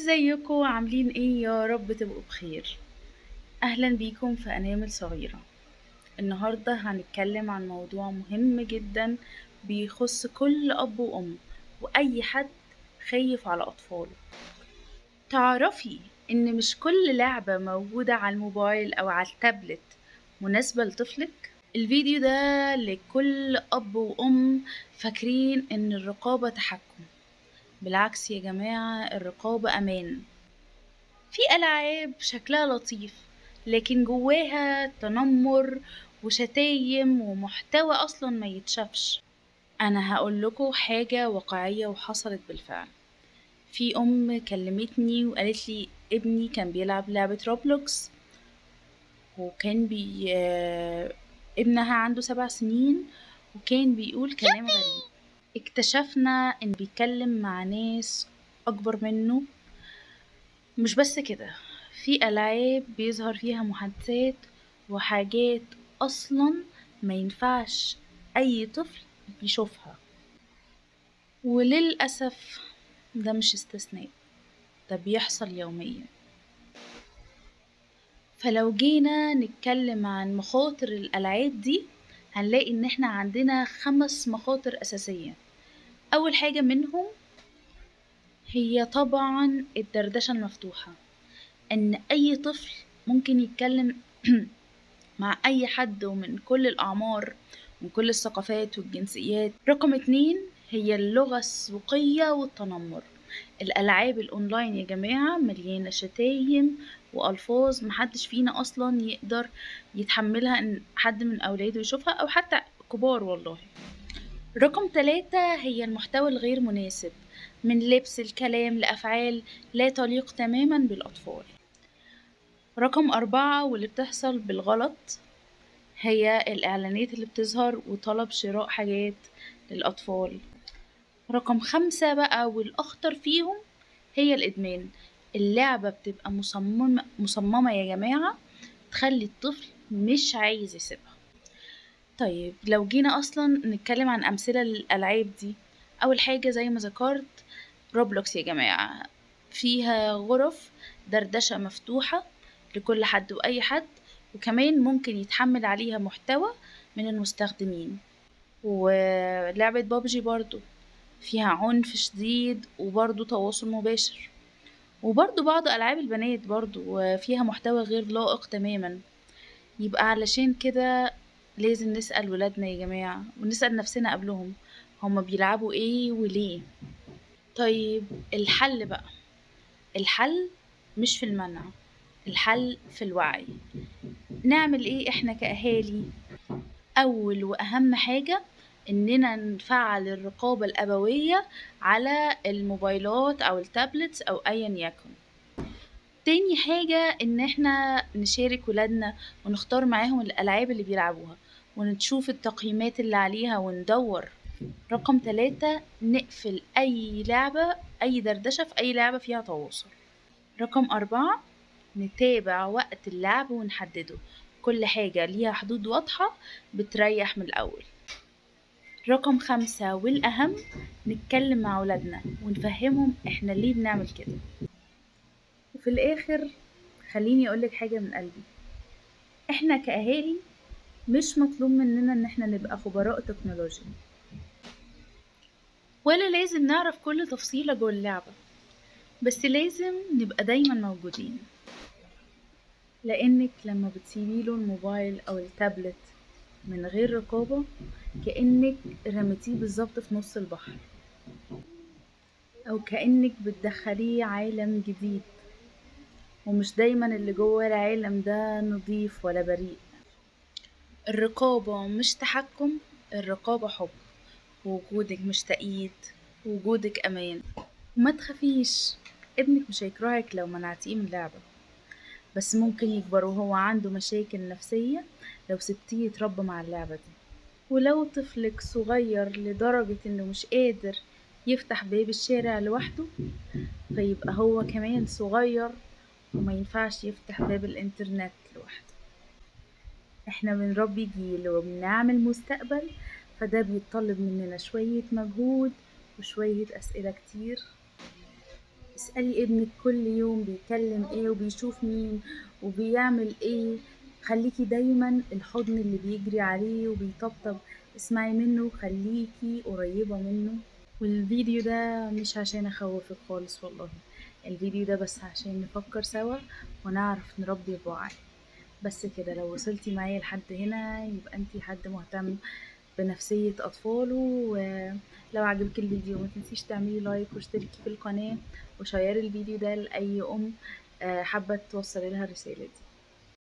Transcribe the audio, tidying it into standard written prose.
ازيكم عاملين ايه؟ يا رب تبقوا بخير. اهلا بيكم في انامل صغيرة. النهاردة هنتكلم عن موضوع مهم جدا بيخص كل اب وام واي حد خايف على اطفاله. تعرفي ان مش كل لعبة موجودة على الموبايل او على التابلت مناسبة لطفلك؟ الفيديو ده لكل اب وام فاكرين ان الرقابة تحكم. بالعكس يا جماعة، الرقابة امان. في ألعاب شكلها لطيف لكن جواها تنمر وشتايم ومحتوى أصلا ما يتشافش. أنا هقول لكم حاجة واقعية وحصلت بالفعل. في أم كلمتني وقالت لي ابني كان بيلعب لعبة روبلوكس، وكان ابنها عنده 7 سنين، وكان بيقول كلام غريب. اكتشفنا إن بيتكلم مع ناس أكبر منه. مش بس كده، في ألعاب بيظهر فيها محادثات وحاجات أصلا ما ينفعش أي طفل يشوفها. وللأسف ده مش استثناء، ده بيحصل يوميا. فلو جينا نتكلم عن مخاطر الألعاب دي هنلاقي إن احنا عندنا 5 مخاطر أساسية. أول حاجة منهم هي طبعا الدردشة المفتوحة، إن أي طفل ممكن يتكلم مع أي حد ومن كل الأعمار ومن كل الثقافات والجنسيات. رقم 2 هي اللغة السوقية والتنمر. الألعاب الأونلاين يا جماعة مليانة شتايم وألفاظ محدش فينا أصلا يقدر يتحملها إن حد من أولاده يشوفها أو حتى كبار والله. رقم 3 هي المحتوى الغير مناسب، من لبس الكلام لأفعال لا تليق تماما بالأطفال. رقم 4 واللي بتحصل بالغلط هي الإعلانات اللي بتظهر وطلب شراء حاجات للأطفال. رقم 5 بقى والأخطر فيهم هي الإدمان. اللعبة بتبقى مصممة يا جماعة تخلي الطفل مش عايز يسيبها. طيب لو جينا أصلا نتكلم عن أمثلة للألعاب دي، أول حاجة زي ما ذكرت روبلوكس يا جماعة، فيها غرف دردشة مفتوحة لكل حد وأي حد، وكمان ممكن يتحمل عليها محتوى من المستخدمين. ولعبة بابجي برضو فيها عنف شديد وبرضو تواصل مباشر. وبرضو بعض ألعاب البنات برضو فيها محتوى غير لائق تماما. يبقى علشان كده لازم نسأل ولادنا يا جماعة ونسأل نفسنا قبلهم، هما بيلعبوا ايه وليه. طيب الحل بقى، الحل مش في المنع، الحل في الوعي. نعمل ايه احنا كأهالي؟ اول واهم حاجة اننا نفعل الرقابة الابوية على الموبايلات او التابلتس او ايا يكن. تاني حاجة ان احنا نشارك ولادنا ونختار معاهم الالعاب اللي بيلعبوها ونشوف التقييمات اللي عليها وندور. رقم 3 نقفل اي لعبة، اي دردشة في اي لعبة فيها تواصل. رقم 4 نتابع وقت اللعب ونحدده، كل حاجة ليها حدود واضحة بتريح من الأول. رقم 5 والأهم نتكلم مع ولادنا ونفهمهم احنا ليه بنعمل كده. وفي الآخر خليني أقولك حاجة من قلبي، احنا كأهالي مش مطلوب مننا ان احنا نبقى خبراء تكنولوجيا، ولا لازم نعرف كل تفصيلة جوه اللعبة، بس لازم نبقى دايما موجودين. لأنك لما بتسيبيله الموبايل أو التابلت من غير رقابة كأنك رميتيه بالظبط في نص البحر، أو كأنك بتدخليه عالم جديد ومش دايما اللي جوه العالم ده نضيف ولا بريء. الرقابة مش تحكم، الرقابة حب، ووجودك مش تأييد، وجودك أمان. وما تخافيش، ابنك مش هيكرهك لو منعتيه من لعبة، بس ممكن يكبر وهو عنده مشاكل نفسية لو سبتيه يتربى مع اللعبة دي. ولو طفلك صغير لدرجة انه مش قادر يفتح باب الشارع لوحده، فيبقى هو كمان صغير وما ينفعش يفتح باب الانترنت لوحده. احنا بنربي جيل وبنعمل مستقبل، فده بيتطلب مننا شوية مجهود وشوية أسئلة كتير. اسألي ابنِك كل يوم بيكلم إيه وبيشوف مين وبيعمل إيه، خلّيكِ دايمًا الحضن اللي بيجري عليه وبيطبطب، اسمعي منه وخلّيكِ قريبة منه. والفيديو ده مش عشان أخوّفِك خالص والله، الفيديو ده بس عشان نفكّر سوا ونعرف نربّي بوعي. بس كده، لو وصلتِ معايا لحد هنا يبقى أنتِ حد مهتم بنفسية أطفاله، ولو عجبِك الفيديو ما تنسيش تعملي لايك واشتركي في القناة وشيّري الفيديو ده لأي أم حابة توصّلي لها الرسالة دي.